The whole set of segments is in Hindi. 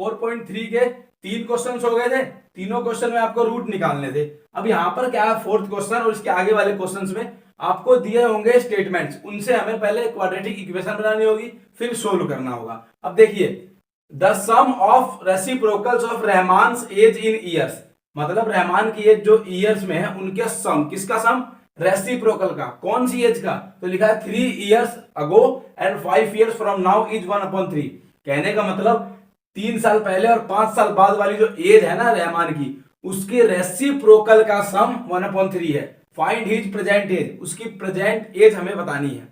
4.3 के 3 क्वेश्चन हो गए थे, तीनों क्वेश्चन में आपको रूट निकालने थे। अब यहाँ पर क्या है, फोर्थ क्वेश्चन और इसके आगे वाले क्वेश्चंस में आपको दिए होंगे स्टेटमेंट्स, उनसे हमें पहले क्वाड्रेटिक इक्वेशन बनानी होगी, फिर सोल्व करना होगा। अब देखिए, the sum of reciprocals of Rahman's age in years, मतलब रहमान की एज जो ईयर्स में है उनके सम, किसका सम, रेसिप्रोकल का, कौन सी एज का, तो लिखा है 3 years ago and 5 years from now is 1/3। कहने का मतलब 3 साल पहले और 5 साल बाद वाली जो एज है ना रहमान की, उसके रेसिप्रोकल का सम 1/3 है। फाइंड हिज प्रेजेंट एज, उसकी प्रेजेंट एज हमें बतानी है।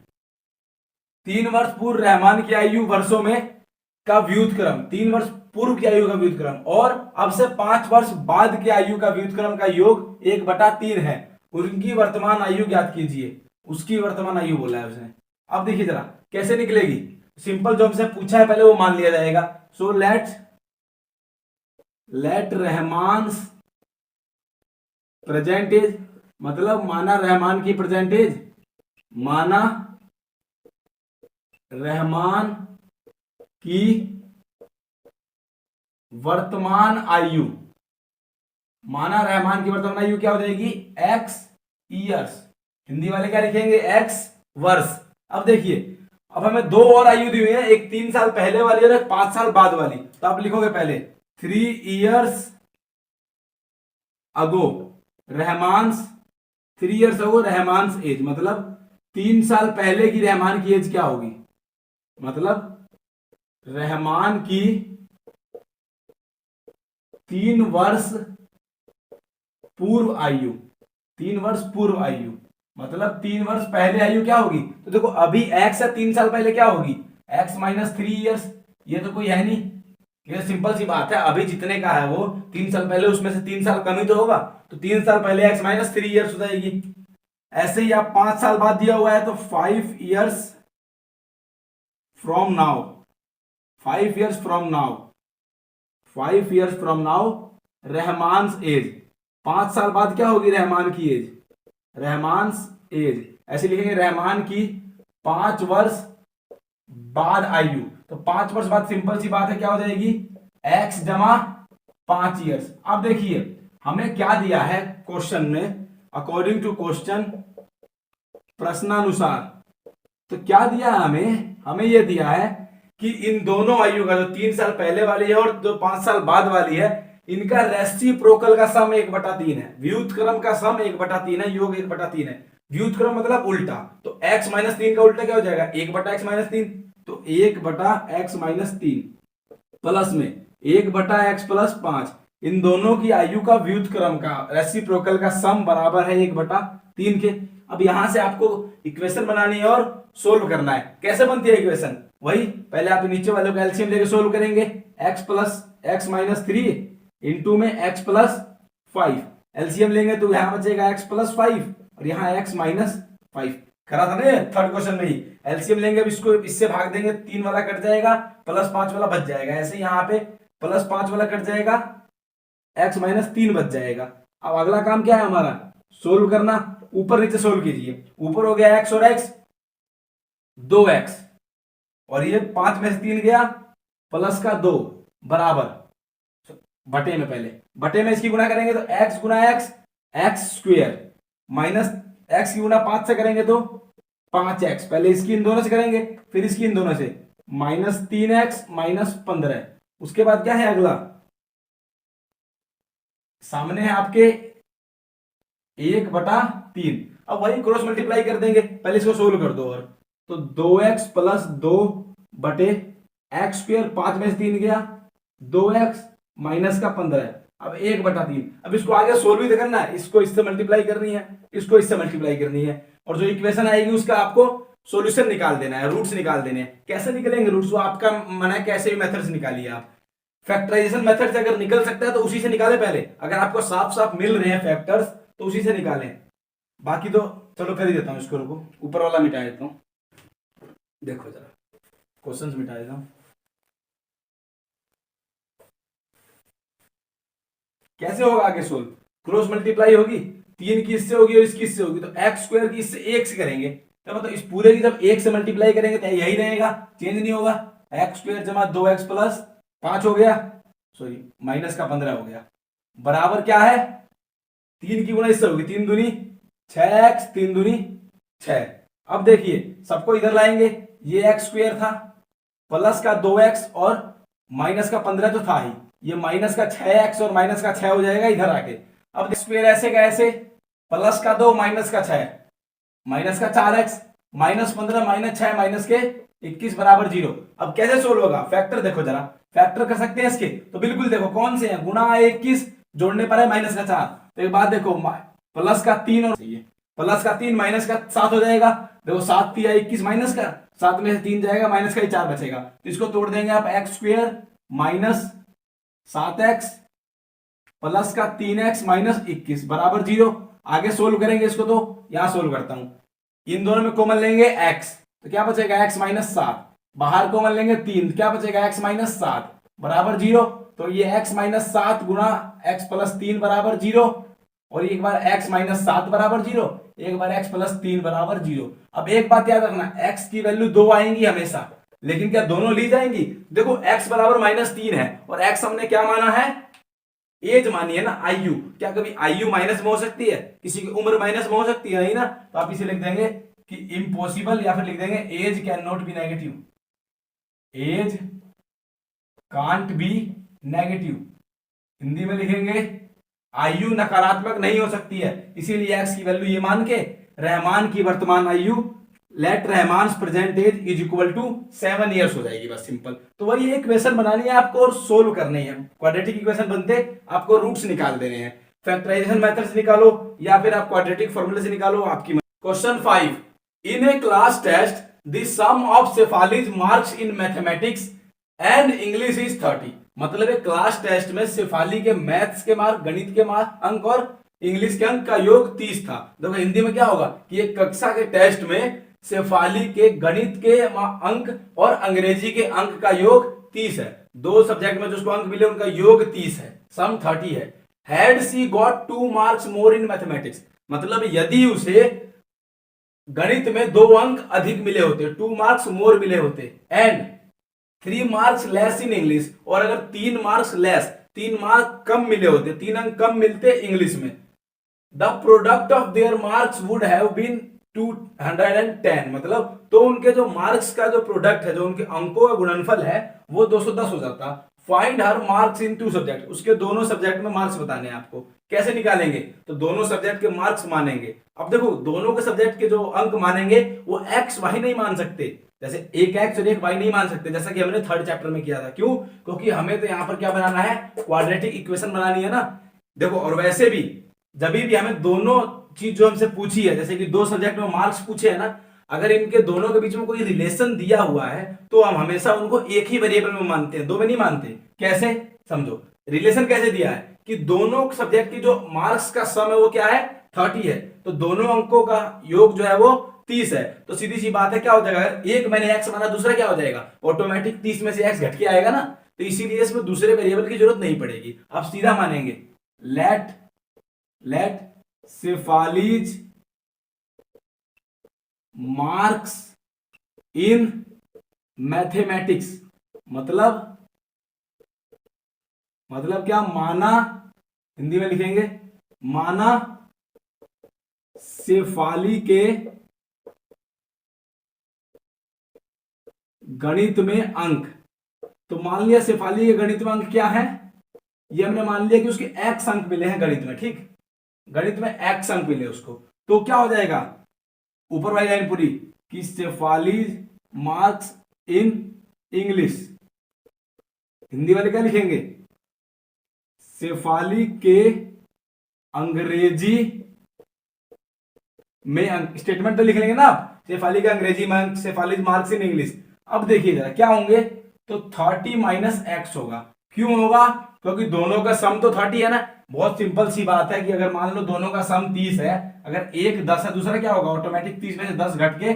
3 वर्ष पूर्व रहमान की आयु वर्षों में का व्युत्क्रम, 3 वर्ष पूर्व की आयु का व्युत्क्रम, और अब से 5 वर्ष बाद की आयु का व्युत्क्रम का योग 1/3 है। उनकी वर्तमान आयु ज्ञात कीजिए, उसकी वर्तमान आयु बोला है उसने। अब देखिए जरा कैसे निकलेगी, सिंपल जो हमसे पूछा है पहले वो मान लिया जाएगा। So let Rahman present age, मतलब माना रहमान की प्रेजेंट एज, माना रहमान की वर्तमान आयु, माना रहमान की वर्तमान आयु क्या हो जाएगी, x ईयर्स, हिंदी वाले क्या लिखेंगे, x वर्ष। अब देखिए, अब हमें 2 और आयु दी हुई है, एक 3 साल पहले वाली और एक 5 साल बाद वाली, तो आप लिखोगे पहले 3 years ago Rahman's, 3 years ago Rahman's age, मतलब 3 साल पहले की रहमान की एज क्या होगी, मतलब रहमान की 3 वर्ष पूर्व आयु, 3 वर्ष पूर्व आयु, मतलब 3 वर्ष पहले आयु क्या होगी, तो देखो अभी x है, 3 साल पहले क्या होगी, x - 3 इयर्स, ये तो कोई है नहीं, ये सिंपल सी बात है, अभी जितने का है वो 3 साल पहले उसमें से 3 साल कम ही तो होगा, तो 3 साल पहले x - 3 इयर्स हो जाएगी। ऐसे ही आप 5 साल बाद दिया हुआ है तो 5 years from now, 5 years from now, 5 years from now Rahman's age, 5 साल बाद क्या होगी रहमान की एज, रहमान्स एज, ऐसे लिखेंगे रहमान की 5 वर्ष बाद आयु, तो 5 वर्ष बाद सिंपल सी बात है क्या हो जाएगी, x जमा 5 इयर्स। अब देखिए हमें क्या दिया है क्वेश्चन में, अकॉर्डिंग टू क्वेश्चन, प्रश्नानुसार, तो क्या दिया है हमें ये दिया है कि इन दोनों आयु का, जो 3 साल पहले वाली है और जो 5 साल बाद वाली है, इनका रेसिप्रोकल का सम 1/3 है, व्युत्क्रम का सम 1/3 है, योग 1/3 है। व्युत्क्रम मतलब उल्टा, तो x - 3 का उल्टा क्या हो जाएगा, 1/x - 3, तो 1/x - 3 प्लस में 1/x + 5, इन दोनों की आयु का व्युत्क्रम का रेसिप्रोकल का सम बराबर है 1/3 के। अब यहां से आपको इक्वेशन बनानी है और सोल्व करना है। कैसे बनती है इक्वेशन, वही पहले आप नीचे वाले का एलसीएम लेके सोल्व करेंगे, x + x - 3 इंटू में x + 5, एलसीएम लेंगे तो यहां बचेगा x + 5 और यहां x - 5, करा था ना थर्ड क्वेश्चन में ही। एलसीएम लेंगे, अब इसको इससे भाग देंगे, 3 वाला कट जाएगा, +5 वाला बच जाएगा, ऐसे यहाँ पे +5 वाला कट जाएगा, x - 3 बच जाएगा। अब अगला काम क्या है हमारा, सोल्व करना, ऊपर नीचे सोल्व कीजिए, ऊपर हो गया x और x 2x, और ये 5 में से 3 गया, प्लस का 2 बराबर बटे में, पहले बटे में इसकी गुणा करेंगे तो x × x, x² minus x की गुणा 5 से करेंगे तो 5x, पहले इसकी इन दोनों से करेंगे फिर इसकी इन दोनों से, -3x - 15, उसके बाद क्या है अगला, सामने है आपके 1/3, अब वही क्रॉस मल्टीप्लाई कर देंगे, पहले इसको सोल्व कर दो, और तो 2x + 2 बटे x², 5 में से 3 गया, 2x माइनस का 15, अब 1/3। अब इसको आगे सोल्व भी करना है, इसको इससे मल्टीप्लाई करनी है, इसको इससे मल्टीप्लाई करनी है, और जो इक्वेशन आएगी उसका आपको सॉल्यूशन निकाल देना है, रूट्स निकाल देने हैं। कैसे निकलेंगे रूट्स, वो आपका मन है, कैसे भी मेथड से निकालिए आप, फैक्टराइजेशन मेथड से अगर निकल सकता है तो उसी से निकाले पहले, अगर आपको साफ साफ मिल रहे हैं फैक्टर्स तो उसी से निकालें, बाकी तो चलो कर ही देता हूं, इसको रुको ऊपर वाला मिटा देता हूं, देखो जरा क्वेश्चंस मिटा देता हूं। कैसे होगा आगे सोल्व, क्रॉस मल्टीप्लाई होगी, 3 की इससे होगी और इसकी इससे होगी, तो x² की इससे 1 से करेंगे, तो मतलब इस पूरे की जब 1 से मल्टीप्लाई करेंगे तो यही रहेगा, चेंज नहीं होगा, x² + 2x + 5 हो गया, सॉरी माइनस का 15 हो गया, बराबर क्या है 3 की गुणा इससे होगी, 3 दूनी 6x, 3 दूनी 6। अब देखिए सबको इधर लाएंगे, ये एक्स स्क्वायर था प्लस का 2x और माइनस का 15 तो था ही, ये माइनस का 6x और माइनस का 6 हो जाएगा इधर आके। अब स्क्वायर ऐसे का ऐसे, प्लस का 2 माइनस का 6 माइनस का 4x माइनस 15 माइनस 6 माइनस के 21 बराबर 0। अब कैसे सोल्व होगा, फैक्टर देखो जरा, फैक्टर कर सकते हैं इसके, तो बिल्कुल देखो कौन से हैं, गुणा 21 जोड़ने पर है माइनस का 4, तो एक बात देखो प्लस का 3 और प्लस का 3 माइनस का 7 हो जाएगा, देखो 7 3 21 माइनस का 7 में से 3 जाएगा माइनस का ही 4 बचेगा, तो इसको तोड़ देंगे आप, x square minus 7x plus का 3x माइनस 21 बराबर 0। आगे सोल्व करेंगे इसको, तो यहां सोल्व करता हूं, इन दोनों में कॉमन लेंगे x, तो क्या बचेगा x माइनस 7, बाहर कॉमन लेंगे 3, क्या बचेगा x माइनस 7 बराबर 0। तो ये x माइनस 7 गुणा x प्लस 3 बराबर 0, और एक बार x माइनस 7 बराबर 0, एक बार x प्लस 3 बराबर 0। अब एक बात याद रखना, x की वैल्यू 2 आएंगी हमेशा, लेकिन क्या दोनों ली जाएंगी, देखो x बराबर माइनस 3 है और x हमने क्या माना है, एज मानी है ना, आयु, क्या कभी आयु माइनस में हो सकती है, किसी की उम्र माइनस में हो सकती है नहीं ना, तो आप इसे लिख देंगे कि इम्पॉसिबल, या फिर लिख देंगे age can not be negative, age can't be negative, Hindi में लिखेंगे आयु नकारात्मक नहीं हो सकती है, इसीलिए एक्स की वैल्यू ये मान के रहमान की वर्तमान आयु, let Rahman present age is equal to 7 years हो जाएगी, बस सिंपल। तो वही एक इक्वेशन बनानी है आपको और सोल्व करनी है, क्वाड्रेटिक इक्वेशन बनते आपको रूट्स निकाल देने हैं, फैक्टराइजेशन मेथड से निकालो या फिर आप क्वाड्रेटिक फॉर्मूले से निकालो, आपकी। Question 5, in a class test the sum of Shefali's marks in mathematics and English is 30, मतलब एक क्लास टेस्ट में शेफाली के मैथ्स के मार्क, गणित के मार्क अंक और इंग्लिश के अंक का योग 30 था। देखो हिंदी में क्या होगा कि एक कक्षा के टेस्ट में शेफाली के गणित के अंक और अंग्रेजी के अंक का योग 30 है, दो सब्जेक्ट में जो उसको अंक मिले उनका योग 30 है, सम 30 है। Had she got 2 marks more in mathematics, मतलब यदि उसे गणित में 2 अंक अधिक मिले होते, 2 मार्क्स मोर मिले होते, and 3 marks less in English, और अगर 3 मार्क्स लेस, 3 मार्क कम मिले होते, 3 अंक कम मिलते इंग्लिश में, the product of their marks would have been 210, मतलब तो उनके जो मार्क्स का जो प्रोडक्ट है, जो उनके अंकों का गुणनफल है वो 210 हो जाता। Find her marks in 2 subject, उसके दोनों सब्जेक्ट में मार्क्स बताने हैं आपको, कैसे निकालेंगे, तो दोनों सब्जेक्ट के मार्क्स मानेंगे। अब देखो दोनों के सब्जेक्ट के जो अंक मानेंगे वो एक्स वाई नहीं मान सकते, जैसे एक एक्स और एक वाई नहीं मान सकते, जैसा कि हमने 3rd चैप्टर में किया था। क्यों, क्योंकि हमें तो यहाँ पर क्या बनाना है, क्वाड्रेटिक इक्वेशन बनानी है ना। देखो और वैसे भी जब भी हमें दोनों चीज जो हमसे पूछी है, जैसे कि 2 सब्जेक्ट में मार्क्स पूछे है ना, अगर इनके दोनों के बीच में कोई रिलेशन दिया हुआ है तो हम हमेशा उनको एक ही वेरिएबल में मानते हैं, 2 में नहीं मानते। कैसे, समझो, रिलेशन कैसे दिया है कि दोनों सब्जेक्ट की जो मार्क्स का सम है वो क्या है 30 है, तो दोनों अंकों का योग जो है वो 30 है, तो सीधी सी बात है क्या हो जाएगा, अगर एक मैंने एक्स माना दूसरा क्या हो जाएगा, ऑटोमेटिक 30 में से एक्स घट के आएगा ना, तो इसीलिए इसमें दूसरे वेरिएबल की जरूरत नहीं पड़ेगी, आप सीधा मानेंगे late Shefali's marks in mathematics, मतलब क्या, माना, हिंदी में लिखेंगे माना शेफाली के गणित में अंक, तो मान लिया शेफाली के गणित में अंक क्या है, ये हमने मान लिया कि उसके एक्स अंक मिले हैं गणित में, ठीक, गणित में एक्स अंक मिले उसको, तो क्या हो जाएगा ऊपर वाली लाइन पूरी कि Shefali's marks in English, Hindi वाले क्या लिखेंगे, शेफाली के अंग्रेजी में अंक, स्टेटमेंट तो लिख लेंगे ना आप, शेफाली का अंग्रेजी में अंक, शेफालीज मार्क्स इन इंग्लिश। अब देखिए जरा क्या होंगे, तो 30 माइनस एक्स होगा, क्यों होगा, क्योंकि दोनों का सम तो 30 है ना, बहुत सिंपल सी बात है कि अगर मान लो दोनों का सम 30 है, अगर एक 10 है दूसरा क्या होगा, ऑटोमेटिक 30 में से 10 घट के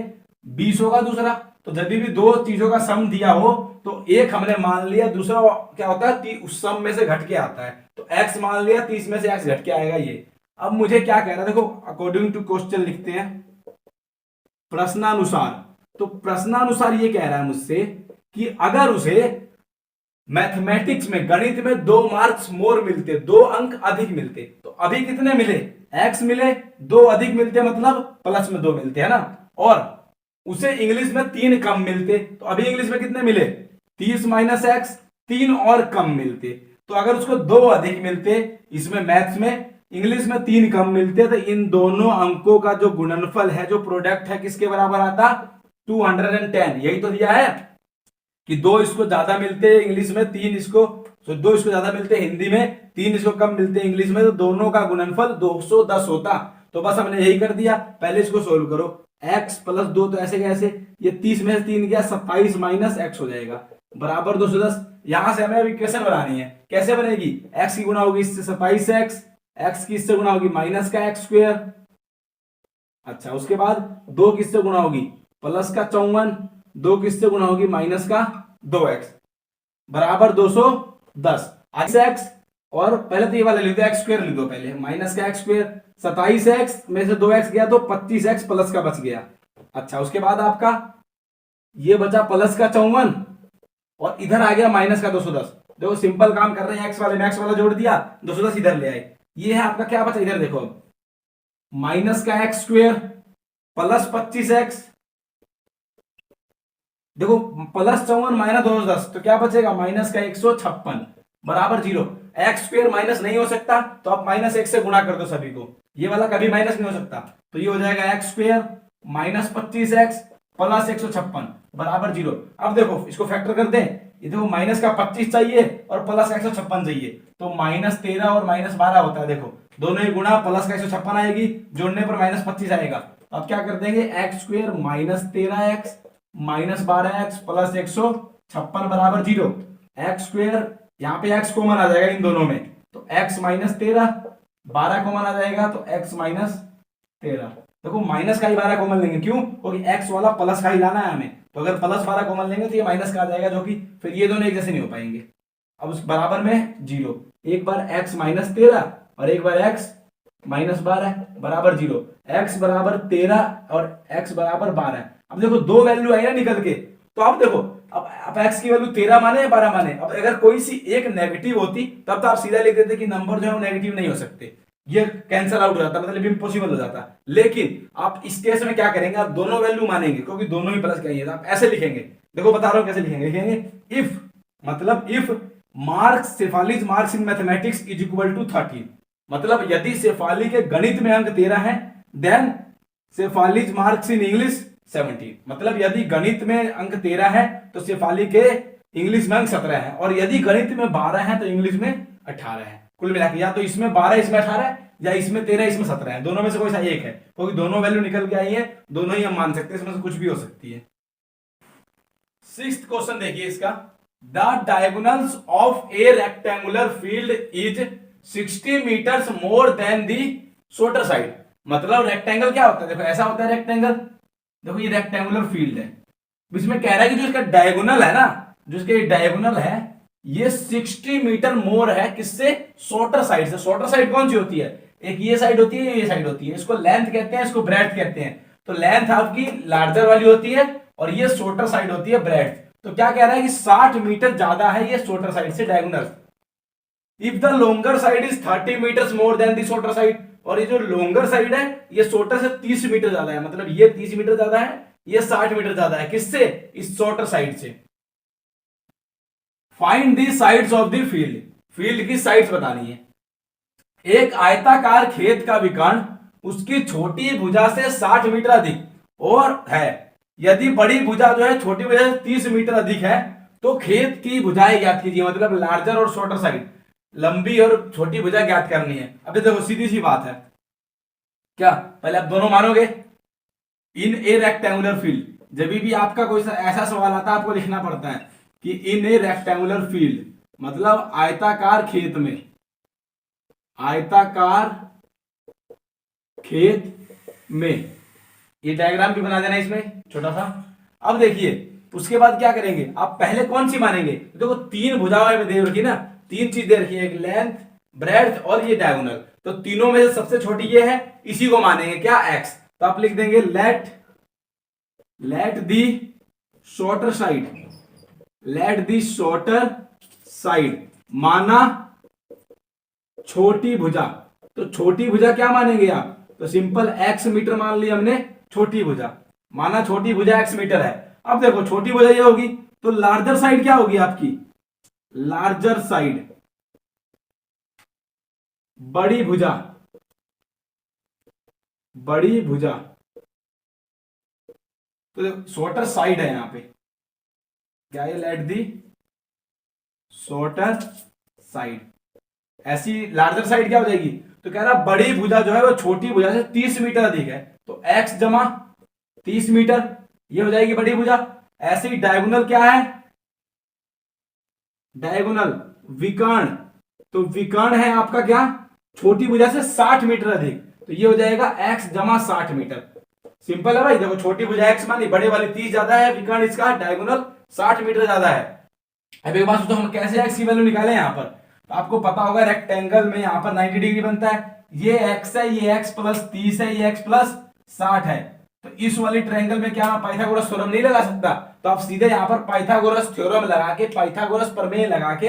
20 होगा दूसरा, तो जब भी 2 चीजों का सम दिया हो तो एक हमने मान लिया, दूसरा क्या होता है उस सम में से घट के आता है, तो x मान लिया 30 में से x घट के आएगा ये। अब मुझे क्या कह रहा है, देखो अकॉर्डिंग टू क्वेश्चन लिखते हैं प्रश्नानुसार, तो प्रश्नानुसार ये कह रहा है मुझसे कि अगर उसे मैथमेटिक्स में, गणित में 2 मार्क्स मोर मिलते, 2 अंक अधिक मिलते। तो अभी कितने मिले, x मिले, 2 अधिक मिलते मतलब प्लस में 2 मिलते है ना, और उसे इंग्लिश में 3 कम मिलते। तो अभी इंग्लिश में कितने मिले, 30 माइनस एक्स, 3 और कम मिलते। तो अगर उसको 2 अधिक मिलते, इसमें मैथ्स में, इंग्लिश में 3 कम मिलते, तो इन दोनों अंकों का जो गुणनफल है, जो प्रोडक्ट है, किसके बराबर आता, 210। यही तो दिया है कि 2 इसको ज्यादा मिलते इंग्लिश में, 3 इसको, तो 2 इसको ज्यादा मिलते हिंदी में, 3 इसको कम मिलते इंग्लिश में, तो दोनों का गुणनफल 210 होता। तो बस हमने यही कर दिया। पहले इसको सोल्व करो, x प्लस 2, तो ऐसे कैसे, ये 30 में से 3 गया, 27 माइनस x हो जाएगा बराबर 210। यहां से हमें अब इक्वेशन बनानी है, कैसे बनेगी, x की गुणा होगी इससे 27x, x की इससे गुणा होगी माइनस का x स्क्वायर, अच्छा उसके बाद 2 किससे गुणा होगी, प्लस का 54, 2 किससे गुणा होगी, माइनस का 2x बराबर 210। x और पहले तो ये वाला लिख दो, x स्क्वायर लिख दो पहले, माइनस का x स्क्वायर, 27x में से 2x गया तो 25x प्लस का बच गया। अच्छा उसके बाद आपका ये बचा प्लस का 54 और इधर आ गया माइनस का 210। देखो सिंपल काम कर रहे हैं, x वाले में x वाला जोड़ दिया, 210 इधर ले आए। ये है आपका क्या बचा, इधर देखो, माइनस का x स्क्वायर प्लस 25x, देखो प्लस 54 माइनस 210, तो क्या बचेगा, माइनस का 156 बराबर 0। एक्स स्क्वायर माइनस नहीं हो सकता, तो आप माइनस 1 से गुणा कर दो सभी को, ये वाला कभी माइनस नहीं हो सकता, तो ये हो जाएगा x square minus 25x plus 156 बराबर 0। अब देखो इसको फैक्टर कर दें, ये देखो माइनस का 25 चाहिए और प्लस का 156 चाहिए, तो माइनस 13 और माइनस 12 होता है। देखो दोनों ही गुणा, प्लस का 156 आएगी, जोड़ने पर माइनस 25 आएगा। अब क्या कर देंगे, x square minus 13x minus 12x plus 156 बराबर 0। एक्स स्क्वायर, यहाँ पे x कॉमन आ जाएगा इन दोनों में, तो x माइनस 13, 12 कॉमन आ जाएगा तो x माइनस 13। देखो माइनस का ही 12 कॉमन लेंगे, क्यों, क्योंकि x वाला प्लस का ही लाना है हमें, तो अगर प्लस 12 कॉमन लेंगे तो ये माइनस का आ जाएगा, जो कि फिर ये दोनों एक जैसे नहीं हो पाएंगे। अब उस बराबर में 0, एक बार x माइनस 13 और एक बार x माइनस 12 बराबर 0, x बराबर 13 और x बराबर 12। अब देखो दो वैल्यू आई ना निकल के, तो अब देखो अब x की वैल्यू 13 माने या 12 माने, अब अगर कोई सी एक नेगेटिव होती तब तो आप सीधा लिख देते कि नंबर जो है वो नेगेटिव नहीं हो सकते, ये कैंसिल आउट हो जाता, मतलब इम्पॉसिबल हो जाता। लेकिन आप इस केस में क्या करेंगे, आप दोनों वैल्यू मानेंगे क्योंकि दोनों ही प्लस का ही है, आप ऐसे लिखेंगे। देखो बता रहा हूं कैसे लिखेंगे, लिखेंगे इफ, मतलब if marks Shefali's marks in mathematics is equal to 13, मतलब यदि शेफाली के गणित में अंक 13 है, then Shefali's marks in English 17, मतलब यदि गणित में अंक 13 है तो शेफाली के इंग्लिश में अंक 17 है, और यदि गणित में 12 है तो इंग्लिश में 18 है। कुल मिला के या तो इसमें 12 इसमें 18 या इसमें 13 इसमें 17 है, दोनों में से कोई सा एक है, क्योंकि दोनों वैल्यू निकल के आई है, दोनों ही हम मान सकते हैं, इसमें से कुछ भी हो सकती है। 6th क्वेश्चन देखिए इसका, the diagonals of a rectangular field is 60 meters more than the shorter side, मतलब रेक्टेंगल क्या होता है, देखो ऐसा होता है रेक्टेंगल, देखो ये रेक्टेंगुलर फील्ड है, इसमें कह रहा है कि जो इसका डायगोनल है ना, जो इसके डायगोनल है ये 60 मीटर मोर है, किससे, शॉर्टर साइड से। शॉर्टर साइड कौन सी होती है, एक ये साइड होती है, ये साइड होती है, इसको लेंथ कहते हैं, इसको ब्रेड्थ कहते हैं। तो लेंथ आपकी लार्जर वाली होती है और ये शॉर्टर साइड होती है ब्रेड्थ। तो क्या कह रहा है कि 60 मीटर ज्यादा है ये शॉर्टर साइड से diagonal. If the longer side is 30 meters more than the shorter side, और ये जो लोंगर साइड है ये शॉर्टर से 30 मीटर ज्यादा है, मतलब ये 30 मीटर ज्यादा है, ये 60 मीटर ज्यादा है, किससे, इस शॉर्टर साइड से। Find the sides of the field, field की साइड्स बतानी है। एक आयताकार खेत का विकर्ण उसकी छोटी भुजा से 60 मीटर अधिक और है, यदि बड़ी भुजा जो है छोटी भुजा से 30 मीटर अधिक है तो खेत की भुजाएं ज्ञात कीजिए, मतलब लार्जर और शॉर्टर साइड, लंबी और छोटी भुजा ज्ञात करनी है। अब देखो सीधी सी बात है, क्या पहले आप दोनों मानोगे, इन ए रेक्टेंगुलर फील्ड, जब भी आपका कोई ऐसा सवाल आता है आपको लिखना पड़ता है कि इन ए रेक्टेंगुलर फील्ड, मतलब आयताकार खेत में, आयताकार खेत में, ये डायग्राम भी बना देना इसमें छोटा सा। अब देखिए उसके बाद क्या करेंगे, आप पहले कौन सी मानेंगे, देखो 3 भुजाएं में दे रखी ना, 3 चीज दे रखी है, एक लेंथ, ब्रेड्थ और ये डायगोनल, तो तीनों में से सबसे छोटी ये है, इसी को मानेंगे क्या, x। तो आप लिख देंगे let the shorter side, let the shorter side माना छोटी भुजा। तो छोटी भुजा क्या मानेंगे आप? तो सिंपल x मीटर मान लिया हमने छोटी भुजा, माना छोटी भुजा x मीटर है। अब देखो छोटी भुजा ये होगी तो लार्जर साइड क्या होगी आपकी? लार्जर साइड बड़ी भुजा, बड़ी भुजा। तो शॉर्टर साइड है यहां पे, क्या ये लेट दी शॉर्टर साइड। ऐसी लार्जर साइड क्या हो जाएगी? तो कह रहा बड़ी भुजा जो है वो छोटी भुजा से 30 मीटर अधिक है, तो x जमा 30 मीटर ये हो जाएगी बड़ी भुजा। ऐसे ही डायगोनल क्या है? डायगोनल विकर्ण, तो विकर्ण है आपका क्या? छोटी भुजा से 60 मीटर अधिक, तो ये हो जाएगा x जमा 60 मीटर। सिंपल है भाई, देखो छोटी भुजा x मानी, बड़े वाली 30 ज्यादा है, विकर्ण इसका डायगोनल 60 मीटर ज्यादा है। अब एक बात सोचो, हम कैसे x की वैल्यू निकालें यहाँ पर? तो आपको पता होगा रेक्टेंगल में यहाँ पर 90 डिग्री बनता है, ये x है, ये x प्लस 30 है, ये x प्लस 60 है। तो इस वाली ट्रायंगल में क्या पाइथागोरस थ्योरम नहीं लगा सकता? तो आप सीधे यहाँ पर पाइथागोरस थ्योरम लगा के, पाइथागोरस प्रमेय लगा के,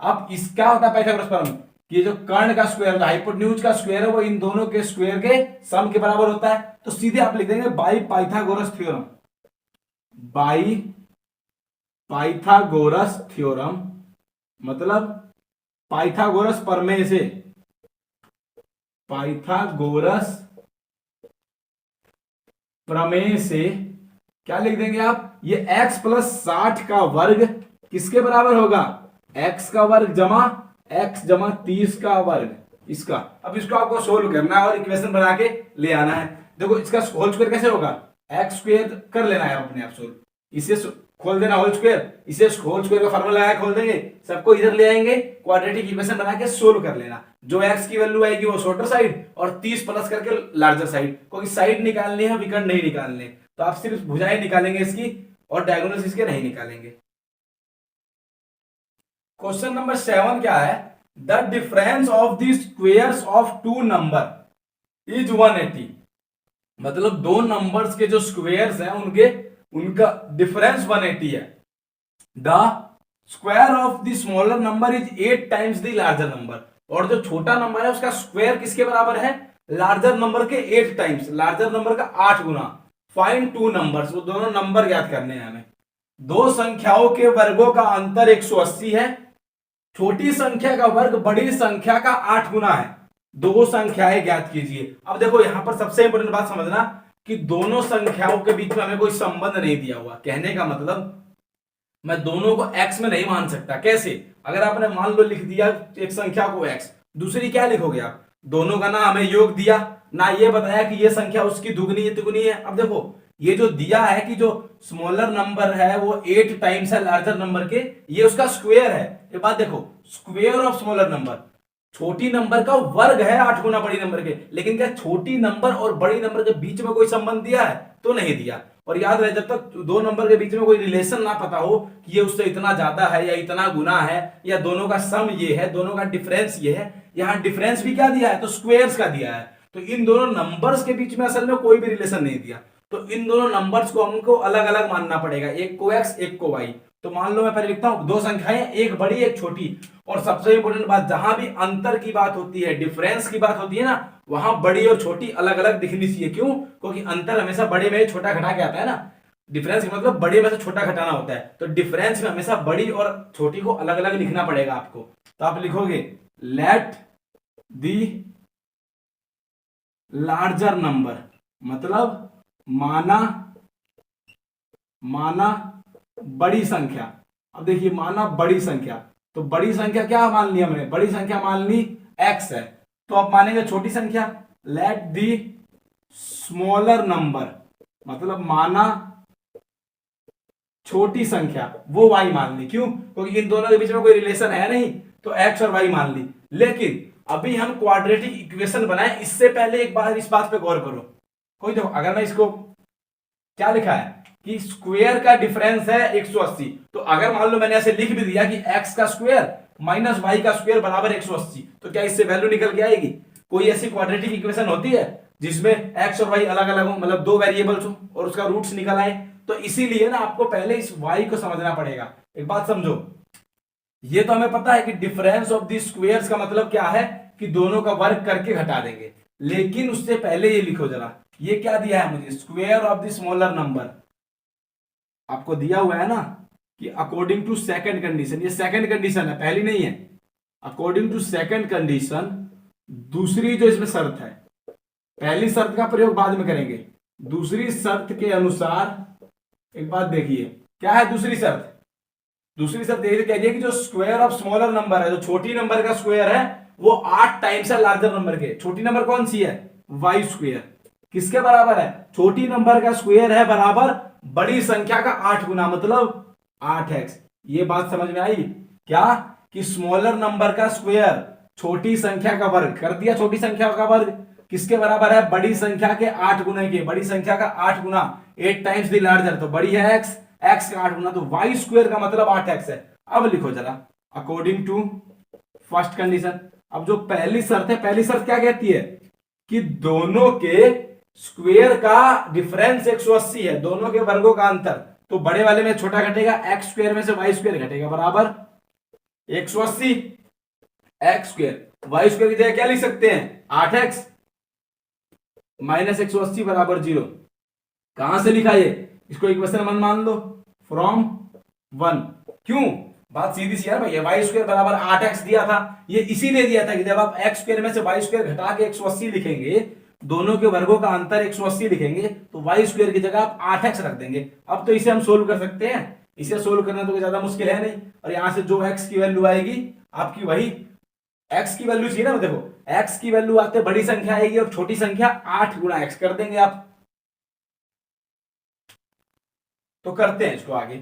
अब इसका होता है पाइथागोरस प्रमेय कि जो कर्ण का स्क्वायर, हाइपोटेन्यूज का स्क्वायर है, वो इन दोनों के स्क्वायर के सम के बराबर होता है। तो सीधे आप लिख देंगे by Pythagoras theorem, by Pythagoras theorem, मतलब पाइथागोरस प्रमेय से, पाइथागोरस प्रमेय से क्या लिख देंगे आप? ये x प्लस 60 का वर्ग किसके बराबर होगा? x का वर्ग जमा x जमा 30 का वर्ग इसका। अब इसको आपको सोल्व करना है और इक्वेशन बना के ले आना है। देखो इसका होल स्क्वायर कैसे होगा? x स्क्वायर कर लेना है अपने आप सोल्व, इसे खोल देना होल स्क्वायर, इसे होल स्क्वायर का फार्मूला लगा खोल देंगे, सबको इधर ले आएंगे, क्वाड्रेटिक इक्वेशन बना के सोल्व कर लेना। जो x की वैल्यू आएगी वो शॉर्टर साइड और 30 प्लस करके लार्जर साइड, क्योंकि साइड निकालनी है, विकर्ण नहीं निकालने। तो आप सिर्फ भुजाएं निकालेंगे इसकी और डायगोनल्स इसके नहीं निकालेंगे। क्वेश्चन नंबर 7 क्या है? The difference of the squares of two number is 180। मतलब दो नंबर्स के जो स्क्वायर्स हैं उनका डिफरेंस 180 है। The square of the smaller number is 8 times the larger number. और जो छोटा नंबर है उसका स्क्वायर किसके बराबर है? लार्जर नंबर के 8 टाइम्स, लार्जर नंबर का 8 गुना। फाइंड टू नंबर्स, वो दोनों नंबर ज्ञात करने हैं हमें। दो संख्याओं के वर्गों का अंतर 180 है, छोटी संख्या का वर्ग बड़ी संख्या का 8 गुना है। दो संख्याएं ज्ञात कीजिए। अब देखो यहां पर सबसे इंपॉर्टेंट बात समझना कि दोनों संख्याओं के बीच में हमें कोई संबंध नहीं दिया हुआ। कहने का मतलब मैं दोनों को x में नहीं मान सकता। कैसे? अगर आपने मान लो लिख दिया एक संख्या को x, दूसरी क्या लिखोगे आप? दोनों का ना हमें योग दिया, ना ये बताया कि ये संख्या उसकी दुगनी है तिगुनी है। अब देखो ये जो दिया है कि जो स्मॉलर नंबर है वो 8 टाइम्स है लार्जर नंबर के, ये उसका स्क्वायर है। ये बात देखो, स्क्वायर ऑफ स्मॉलर नंबर, छोटी नंबर का वर्ग है 8 गुना बड़ी नंबर के। लेकिन क्या छोटी नंबर और बड़ी नंबर के बीच में कोई संबंध दिया है? तो नहीं दिया। और याद रहे, जब तक दो नंबर के बीच में कोई रिलेशन ना पता हो कि ये उससे इतना ज्यादा है या इतना गुना है या दोनों का सम ये है, दोनों का डिफरेंस ये है, यहां डिफरेंस भी क्या दिया है? तो स्क्वायर्स का दिया है। तो इन दोनों नंबर्स के बीच में असल में कोई भी रिलेशन नहीं दिया, तो इन दोनों नंबर्स को हमको अलग अलग मानना पड़ेगा, एक को x एक को y। तो मान लो मैं पहले लिखता हूं दो संख्याएं, एक बड़ी एक छोटी। और सबसे इंपॉर्टेंट बात, जहां भी अंतर की बात होती है, डिफरेंस की बात होती है ना, वहां बड़ी और छोटी अलग अलग दिखनी चाहिए। क्यों? क्योंकि अंतर हमेशा बड़े में छोटा घटा के आता है ना, डिफरेंस मतलब बड़े में से छोटा घटाना होता है। तो डिफरेंस में हमेशा बड़ी और छोटी को अलग अलग लिखना पड़ेगा आपको। तो आप लिखोगे लेट दी लार्जर नंबर, मतलब माना बड़ी संख्या। अब देखिए माना बड़ी संख्या, तो बड़ी संख्या क्या मान ली हमने? बड़ी संख्या मान ली x है। तो आप मानेंगे छोटी संख्या, लेट दी स्मॉलर नंबर, मतलब माना छोटी संख्या, वो y मान ली। क्यों? क्योंकि इन दोनों के बीच में कोई रिलेशन है नहीं, तो x और y मान ली। लेकिन अभी हम क्वाड्रेटिक इक्वेशन बनाए, इससे पहले एक बार इस बात पे गौर करो। कोई देखो, अगर मैं इसको क्या लिखा है कि स्क्वायर का डिफरेंस है 180, तो अगर मान लो मैंने ऐसे लिख भी दिया कि x का स्क्वायर माइनस y का स्क्वायर बराबर 180, तो क्या इससे वैल्यू निकल के आएगी? कोई ऐसी क्वाड्रेटिक इक्वेशन होती है जिसमें x और y अलग अलग हो, मतलब दो वेरिएबल्स हो और उसका रूट्स निकल आए? तो इसीलिए ना आपको पहले इस y को समझना पड़ेगा। एक बात समझो, ये तो हमें पता है कि डिफरेंस ऑफ द स्क्वेयर्स का मतलब क्या है कि दोनों का वर्ग करके घटा देंगे, लेकिन उससे पहले ये लिखो जरा, ये क्या दिया है मुझे, square of the smaller number आपको दिया हुआ है ना, कि अकॉर्डिंग टू सेकंड कंडीशन, ये सेकंड कंडीशन है, पहली नहीं है, अकॉर्डिंग टू सेकंड कंडीशन, दूसरी जो इसमें शर्त है, पहली शर्त का प्रयोग बाद में करेंगे, दूसरी शर्त के अनुसार एक बात देखिए, क्या है दूसरी शर्त, दूसरी शर्त यही कह रही है कि जो स्क्वायर ऑफ स्मॉलर नंबर है, जो छोटी नंबर का स्क्वायर है वो 8 टाइम्स है लार्जर नंबर के। छोटी नंबर कौन सी है, वाई स्क्वायर, किसके बराबर है, छोटी नंबर का स्क्वायर है बराबर बड़ी संख्या का 8 गुना, मतलब 8x। ये बात समझ में आई क्या, कि स्मॉलर नंबर का स्क्वायर छोटी संख्या का वर्ग कर दिया, छोटी संख्या का वर्ग किसके बराबर है, बड़ी संख्या के 8 गुना के, बड़ी संख्या का 8 गुना, 8 टाइम्स द लार्जर, तो बड़ी है x, x का 8 गुना, तो y स्क्वायर का मतलब 8x है। अब लिखो जरा अकॉर्डिंग टू फर्स्ट कंडीशन। अब जो पहली शर्त है, पहली शर्त क्या कहती है कि दोनों के स्क्वायर का डिफरेंस 180 है, दोनों के वर्गों का अंतर, तो बड़े वाले में छोटा घटेगा, एक्स स्क्वायर में से वाई स्क्वायर घटेगा, बराबर 180 एक्स स्क्वायर, वाई स्क्वायर की जगह क्या लिख सकते हैं, 8x माइनस 180 बराबर 0। कहां से लिखा ये, इसको इक्वेशन 1 मान लो, फ्रॉम 1। क्यों, बात सीधी सी है भाई, वाई स्क्वायर बराबर 8x दिया था, ये इसीलिए दिया था कि जब आप एक्स स्क्वायर में से वाई स्क्वायर घटा के 180 लिखेंगे, दोनों के वर्गों का अंतर 180 लिखेंगे, तो वाई स्क्वायर की जगह आप 8x रख देंगे। अब तो इसे हम सोल्व कर सकते हैं, इसे सोल्व करना तो ज्यादा मुश्किल है नहीं, और यहां से जो x की वैल्यू आएगी आपकी वही x की वैल्यू चाहिए ना, देखो x की वैल्यू आते बड़ी संख्या आएगी और छोटी संख्या 8 गुना x कर देंगे आप। तो करते हैं इसको आगे,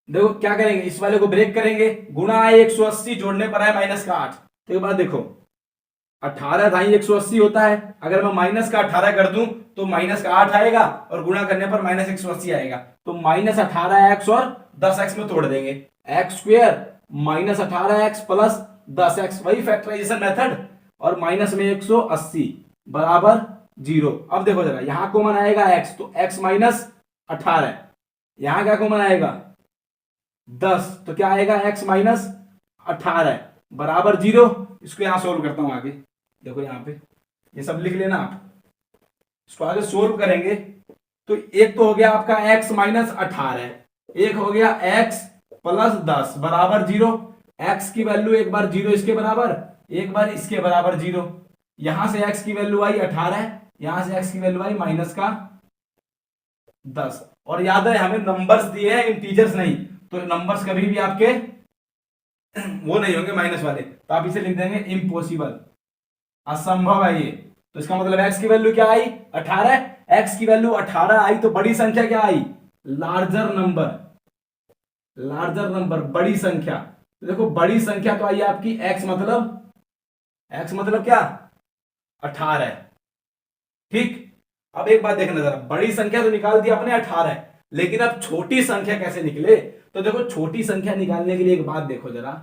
देखो क्या करेंगे, इस वाले को ब्रेक करेंगे, गुणा है 180, जोड़ने पर है माइनस का 8, तो एक बात देखो 18 ढाई 180 होता है, अगर मैं माइनस का 18 कर दूं तो माइनस का 8 आएगा और गुणा करने पर माइनस 180 आएगा, तो माइनस 18x और 10x में तोड़ देंगे, x square minus 18x plus 10x, वही फैक्टराइजेशन मेथड, और माइनस में 180 बराबर 0। अब देखो जरा, यहां कॉमन आएगा x, तो x माइनस 18, यहां क्या कॉमन आएगा 10, तो क्या आएगा x माइनस 18 बराबर 0। इसको यहां सोल्व करता हूं आगे, देखो यहां पे ये सब लिख लेना आप, इसको आगे सोल्व करेंगे तो एक तो हो गया आपका x माइनस 18, एक हो गया x प्लस 10 बराबर 0, x की वैल्यू एक बार 0 इसके बराबर, एक बार इसके बराबर 0, यहां से x की वैल्यू आई 18, यहां से x की वैल्यू आई माइनस का 10, और याद है हमें नंबर्स दिए हैं इंटीजर्स नहीं, तो नंबर्स कभी भी आपके वो नहीं होंगे माइनस वाले, तो आप इसे लिख देंगे इम्पॉसिबल, असंभव है ये। तो इसका मतलब x की वैल्यू क्या आई 18, x की वैल्यू 18 आई, तो बड़ी संख्या क्या आई, लार्जर नंबर, लार्जर नंबर बड़ी संख्या, तो देखो बड़ी संख्या तो आई आपकी x मतलब क्या 18, ठीक। अब एक बात देखना जरा, बड़ी संख्या तो निकाल दी आपने 18, लेकिन अब छोटी संख्या कैसे निकले, तो देखो छोटी संख्या निकालने के लिए एक बात देखो जरा,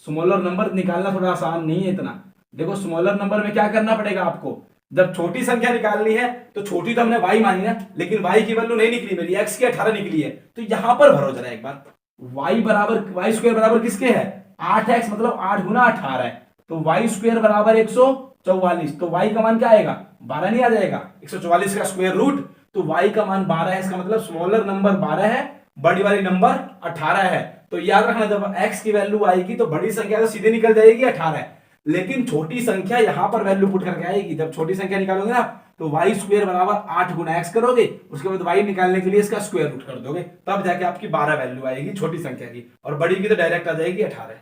स्मॉलर नंबर निकालना थोड़ा आसान नहीं है इतना, देखो स्मॉलर नंबर में क्या करना पड़ेगा आपको, जब छोटी संख्या निकालनी है तो छोटी तो हमने y मानी है, लेकिन y की वैल्यू नहीं निकली मेरी, x की 18 निकली है, तो यहां पर भरो जरा एक बार, y स्क्वायर बराबर किसके है 8x, मतलब 8 गुना 18, तो y स्क्वायर बराबर 144, तो y का मान क्या आएगा 12 नहीं आ जाएगा, 144 का स्क्वायर रूट, तो y का मान 12 है, इसका मतलब स्मॉलर नंबर 12 है, बड़ी वाली नंबर 18 है। तो याद रखना जब x की वैल्यू आएगी तो बड़ी संख्या तो सीधे निकल जाएगी 18, लेकिन छोटी संख्या यहां पर वैल्यू पुट करके आएगी, जब छोटी संख्या निकालोगे ना तो y स्क्वायर बराबर 8 गुना x करोगे, उसके बाद y निकालने के लिए इसका स्क्वायर रूट कर दोगे, तब जाके आपकी 12 वैल्यू आएगी छोटी संख्या की, और बड़ी की तो डायरेक्ट आ जाएगी 18।